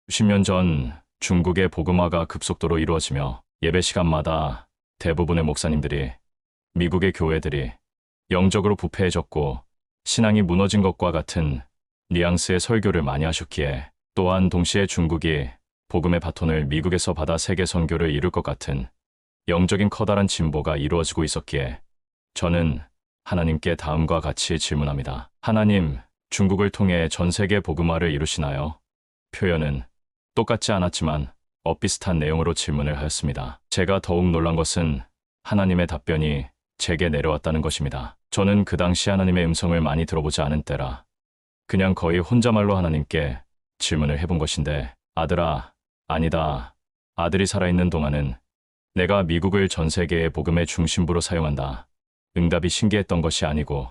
수십 년 전 중국의 복음화가 급속도로 이루어지며 예배 시간마다 대부분의 목사님들이 미국의 교회들이 영적으로 부패해졌고 신앙이 무너진 것과 같은 뉘앙스의 설교를 많이 하셨기에, 또한 동시에 중국이 복음의 바톤을 미국에서 받아 세계 선교를 이룰 것 같은 영적인 커다란 진보가 이루어지고 있었기에 저는 하나님께 다음과 같이 질문합니다. 하나님, 중국을 통해 전 세계 복음화를 이루시나요? 표현은 똑같지 않았지만 엇비슷한 내용으로 질문을 하였습니다. 제가 더욱 놀란 것은 하나님의 답변이 제게 내려왔다는 것입니다. 저는 그 당시 하나님의 음성을 많이 들어보지 않은 때라 그냥 거의 혼자말로 하나님께 질문을 해본 것인데, 아들아, 아니다. 아들이 살아있는 동안은 내가 미국을 전 세계의 복음의 중심부로 사용한다. 응답이 신기했던 것이 아니고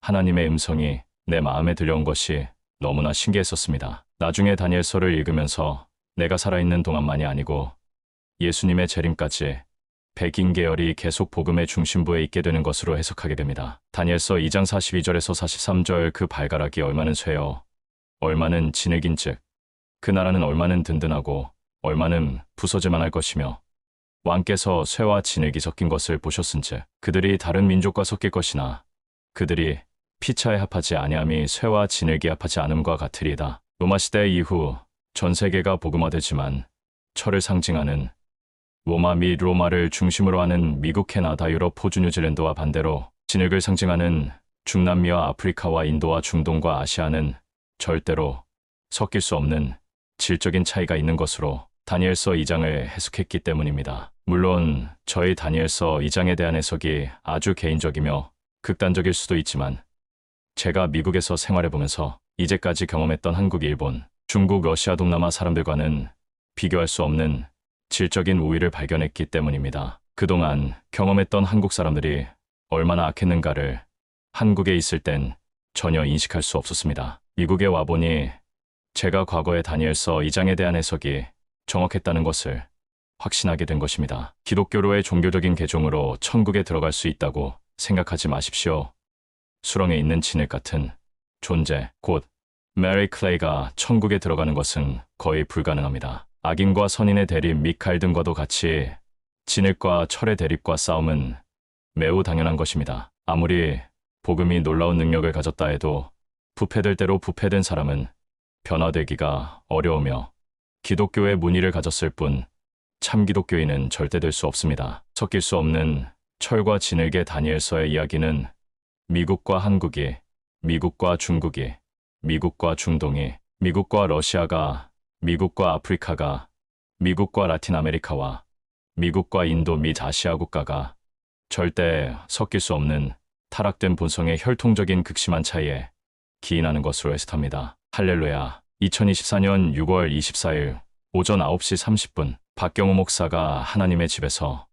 하나님의 음성이 내 마음에 들려온 것이 너무나 신기했었습니다. 나중에 다니엘서를 읽으면서 내가 살아있는 동안만이 아니고 예수님의 재림까지 백인 계열이 계속 복음의 중심부에 있게 되는 것으로 해석하게 됩니다. 다니엘서 2장 42절에서 43절, 그 발가락이 얼마는 쇠요 얼마는 진흙인즉 그 나라는 얼마는 든든하고 얼마는 부서질만 할 것이며 왕께서 쇠와 진흙이 섞인 것을 보셨은즉 그들이 다른 민족과 섞일 것이나 그들이 피차에 합하지 아니함이 쇠와 진흙이 합하지 않음과 같으리이다. 로마 시대 이후 전 세계가 복음화되지만 철을 상징하는 로마 및 로마를 중심으로 하는 미국, 캐나다, 유럽, 호주, 뉴질랜드와 반대로 진흙을 상징하는 중남미와 아프리카와 인도와 중동과 아시아는 절대로 섞일 수 없는 질적인 차이가 있는 것으로 다니엘서 2장을 해석했기 때문입니다. 물론 저희 다니엘서 2장에 대한 해석이 아주 개인적이며 극단적일 수도 있지만 제가 미국에서 생활해보면서 이제까지 경험했던 한국, 일본, 중국, 러시아, 동남아 사람들과는 비교할 수 없는 질적인 우위를 발견했기 때문입니다. 그동안 경험했던 한국 사람들이 얼마나 악했는가를 한국에 있을 땐 전혀 인식할 수 없었습니다. 미국에 와보니 제가 과거에 다니엘서 2장에 대한 해석이 정확했다는 것을 확신하게 된 것입니다. 기독교로의 종교적인 개종으로 천국에 들어갈 수 있다고 생각하지 마십시오. 수렁에 있는 진흙 같은 존재, 곧 메리 클레이가 천국에 들어가는 것은 거의 불가능합니다. 악인과 선인의 대립 및 갈등과도 같이 진흙과 철의 대립과 싸움은 매우 당연한 것입니다. 아무리 복음이 놀라운 능력을 가졌다 해도 부패될 대로 부패된 사람은 변화되기가 어려우며 기독교의 문의를 가졌을 뿐 참 기독교인은 절대 될 수 없습니다. 섞일 수 없는 철과 진흙의 다니엘서의 이야기는 미국과 한국이, 미국과 중국이, 미국과 중동이, 미국과 러시아가, 미국과 아프리카가, 미국과 라틴 아메리카와 미국과 인도 및 아시아 국가가 절대 섞일 수 없는 타락된 본성의 혈통적인 극심한 차이에 기인하는 것으로 해석합니다. 할렐루야. 2024년 6월 24일 오전 9시 30분 박경호 목사가 하나님의 집에서